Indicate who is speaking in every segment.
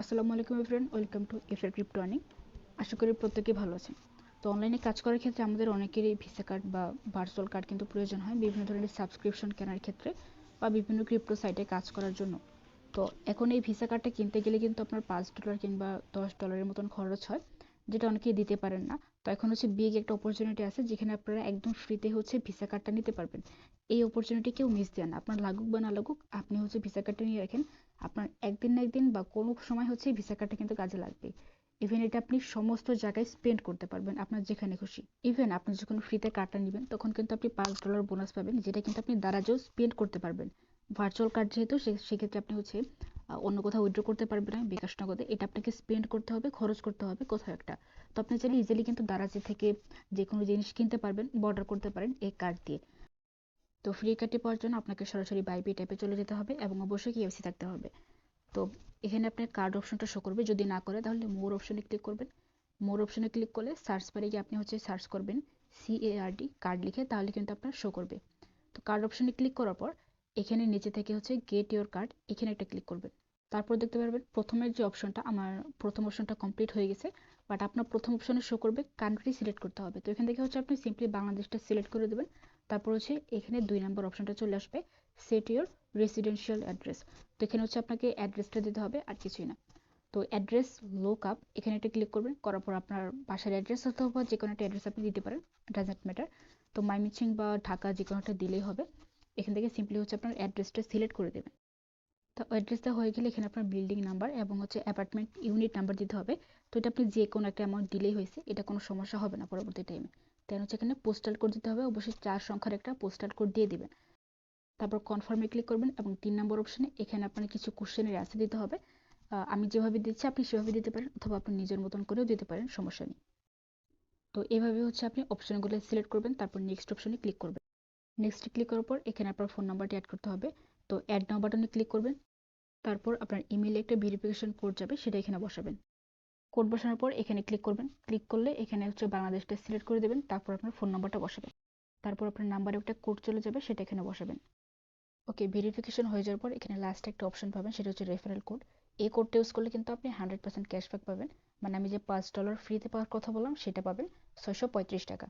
Speaker 1: আসসালামু আলাইকুম everyone, welcome to FR crypto earning. আশা করি প্রত্যেকেই ভালো আছেন। তো অনলাইনে কাজ করার ক্ষেত্রে আমাদের অনেকেরই ভিসা কার্ড বা ভার্চুয়াল কার্ড কিন্তু প্রয়োজন হয় বিভিন্ন ধরনের সাবস্ক্রিপশন কেনার ক্ষেত্রে বা বিভিন্ন ক্রিপ্টো সাইটে কাজ করার জন্য। তো এখন এই ভিসা কার্ডটা কিনতে গেলে কিন্তু আপনার $5 কিংবা $10 মতন খরচ হয়, যেটা অনেকেই দিতে পারেন না। তো এখন বিগ একটা অপরচুনিটি আছে যেখানে আপনারা একদম ফ্রিতে ভিসা কার্ডটা নিতে পারবেন। এই অপরচুনিটি কেউ মিস দেন না। আপনার লাগুক বা না লাগুক, আপনি ভিসা কার্ডটা নিয়ে রাখেন। আপনার একদিন না একদিন বা কোনো সময় ভিসা কার্ডটা কিন্তু কাজে লাগবে। ইভেন এটা আপনি সমস্ত জায়গায় স্পেন্ড করতে পারবেন আপনার যেখানে খুশি। ইভেন আপনি যখন ফ্রিতে কার্ডটা নেবেন তখন কিন্তু আপনি $5 বোনাস পাবেন, যেটা কিন্তু আপনি দারাজেও স্পেন্ড করতে পারবেন। ভার্চুয়াল কার্ড যেহেতু সেক্ষেত্রে আপনি অন্য কোথাও উইথড্র করতে পারবেন না বিকাশ নগদে। এটা আপনাকে স্পেন্ড করতে হবে, খরচ করতে হবে কোথাও একটা। তো আপনি চাইলে ইজিলি কিন্তু দারাজে থেকে যে কোনো জিনিস কিনতে পারবেন, বর্ডার করতে পারেন এই কার্ড দিয়ে। তো ফ্রি কার্ডটি পাওয়ার জন্য আপনাকে সরাসরি বাইবি ট্যাপে চলে যেতে হবে এবং অবশ্যই কেওয়াইসি থাকতে হবে। তো এখানে আপনার কার্ড অপশনটা শো করবে, যদি না করে তাহলে মোর অপশনে ক্লিক করবেন। মোর অপশনে ক্লিক করলে সার্চ বারে গিয়ে আপনি সার্চ করবেন CARD কার্ড লিখে, তাহলে কিন্তু আপনার শো করবে। তো কার্ড অপশনে ক্লিক করার পর এখানে নিচে থেকে গেট ইওর কার্ড, এখানে একটা ক্লিক করবেন। তারপর দেখতে পারবেন প্রথমের যে অপশনটা, আমার প্রথম অপশনটা কমপ্লিট হয়ে গেছে, বাট আপনার প্রথম অপশনে শো করবে কান্ট্রি সিলেক্ট করতে হবে। তো এখান থেকে আপনি সিম্পলি বাংলাদেশটা সিলেক্ট করে দেবেন। তারপর এখানে 2 নম্বর অপশনটা চলে আসবে, সেট ইওর রেসিডেন্সিয়াল অ্যাড্রেস। তো এখানে আপনাকে অ্যাড্রেসটা দিতে হবে, আর কিছুই না। তো অ্যাড্রেস লুক আপ, এখানে একটা ক্লিক করবেন। করার পর আপনার বাসার অ্যাড্রেস অথবা যে কোনো একটা অ্যাড্রেস আপনি দিতে পারেন, ডাজন্ট ম্যাটার। তো ময়মনসিং বা ঢাকা যে কোনো একটা দিলেই হবে। এখান থেকে সিম্পলি আপনার অ্যাড্রেসটা সিলেক্ট করে দেবেন। তো অ্যাড্রেসটা হয়ে গেলে এখানে আপনার বিল্ডিং নাম্বার এবং অ্যাপার্টমেন্ট ইউনিট নাম্বার দিতে হবে। তো এটা আপনি যে কোনো একটা অ্যামাউন্ট দিলেই হয়েছে, এটা কোনো সমস্যা হবে না পরবর্তী টাইমে। দেন এখানে পোস্টাল কোড দিতে হবে, অবশ্যই 4 সংখ্যার একটা পোস্টাল কোড দিয়ে দিবেন। তারপর কনফার্মে ক্লিক করবেন এবং 3 নম্বর অপশনে এখানে আপনার কিছু কোশ্চেনের অ্যান্সার দিতে হবে। আমি যেভাবে দিচ্ছি আপনি সেভাবে দিতে পারেন, অথবা আপনি নিজের মতন করেও দিতে পারেন, সমস্যা নেই। তো এভাবে আপনি অপশনগুলো সিলেক্ট করবেন, তারপর নেক্সট অপশনে ক্লিক করবেন। নেক্সট ক্লিক করার পর এখানে আপনার ফোন নাম্বারটি অ্যাড করতে হবে। তো অ্যাড নাও বাটনে ক্লিক করবেন। তারপর আপনার ইমেইলে একটা ভেরিফিকেশন কোড যাবে, সেটা এখানে বসাবেন। কোড বসানোর পর এখানে ক্লিক করবেন। ক্লিক করলে এখানে বাংলাদেশটা সিলেক্ট করে দেবেন। তারপর আপনার ফোন নাম্বারটা বসাবেন। তারপর আপনার নাম্বারে একটা কোড চলে যাবে, সেটা এখানে বসাবেন। ওকে, ভেরিফিকেশন হয়ে যাওয়ার পর এখানে লাস্ট একটা অপশন পাবেন, সেটা রেফারেল কোড। এই কোডটা ইউজ করলে কিন্তু আপনি 100% ক্যাশব্যাক পাবেন। মানে আমি যে $5 ফ্রিতে পাওয়ার কথা বললাম সেটা পাবেন, 635 টাকা।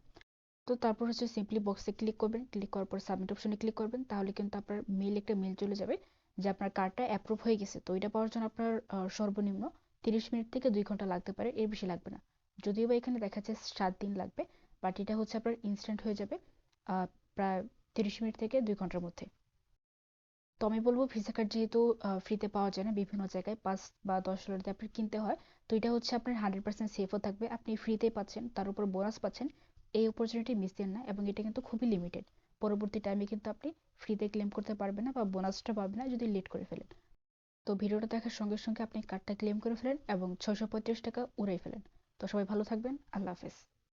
Speaker 1: তো তারপর সিম্পলি বক্সে ক্লিক করবেন। ক্লিক করার পর সাবমিট অপশনে ক্লিক করবেন, তাহলে কিন্তু আপনার একটা মেল চলে যাবে যে আপনার কার্ডটা অ্যাপ্রুভ হয়ে গেছে। তো এটা পাওয়ার জন্য আপনার সর্বনিম্ন 30 মিনিট থেকে 2 ঘন্টা লাগতে পারে, এর বেশি লাগবে না। যদিও বা এখানে দেখা যাচ্ছে 7 দিন লাগবে, বাট এটা আপনার ইনস্ট্যান্ট হয়ে যাবে প্রায় 30 মিনিট থেকে 2 ঘন্টার মধ্যে। তো আমি বলবো ভিসা কার্ড যেহেতু ফ্রিতে পাওয়া যায় না, বিভিন্ন জায়গায় $5 বা $10 দিয়ে আপনার কিনতে হয়। তো এটা আপনার 100% সেফও থাকবে, আপনি ফ্রিতে পাচ্ছেন, তার উপর বোনাস পাচ্ছেন। এই অপরচুনিটি মিস দেন না, এবং এটা কিন্তু খুবই লিমিটেড। পরবর্তী টাইমে কিন্তু আপনি ফ্রিতে ক্লেম করতে পারবেন না বা বোনাসটা পাবেন না যদি লেট করে ফেলেন। তো ভিডিওটা দেখার সঙ্গে সঙ্গে আপনি কার্ডটা ক্লেম করে ফেলেন এবং 635 টাকা উড়াই ফেলেন। তো সবাই ভালো থাকবেন, আল্লাহ হাফেজ।